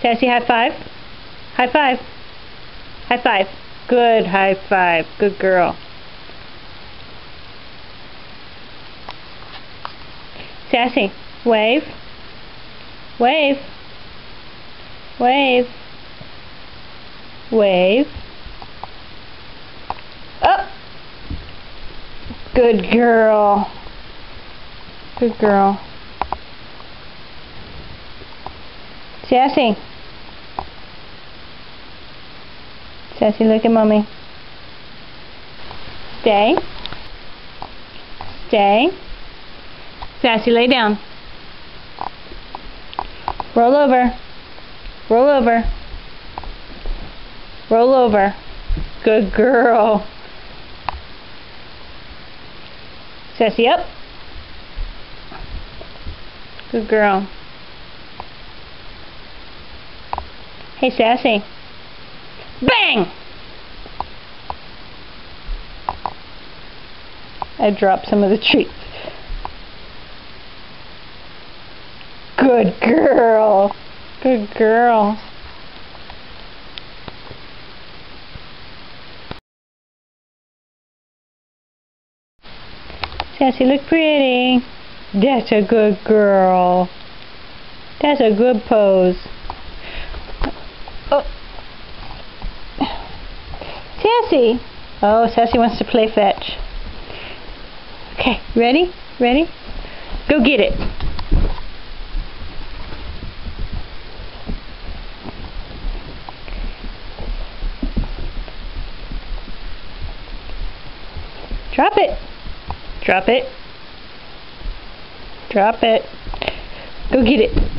Sassy, high five. High five. High five. Good high five. Good girl. Sassy, wave. Wave. Wave. Wave. Up. Good girl. Good girl. Sassy. Sassy, look at mommy. Stay. Stay. Sassy, lay down. Roll over. Roll over. Roll over. Good girl. Sassy, up. Good girl. Hey, Sassy. Bang! I dropped some of the treats. Good girl. Good girl. Sassy, look pretty. That's a good girl. That's a good pose. Oh. Sassy. Oh, Sassy wants to play fetch. Okay, ready? Ready? Go get it. Drop it. Drop it. Drop it. Go get it.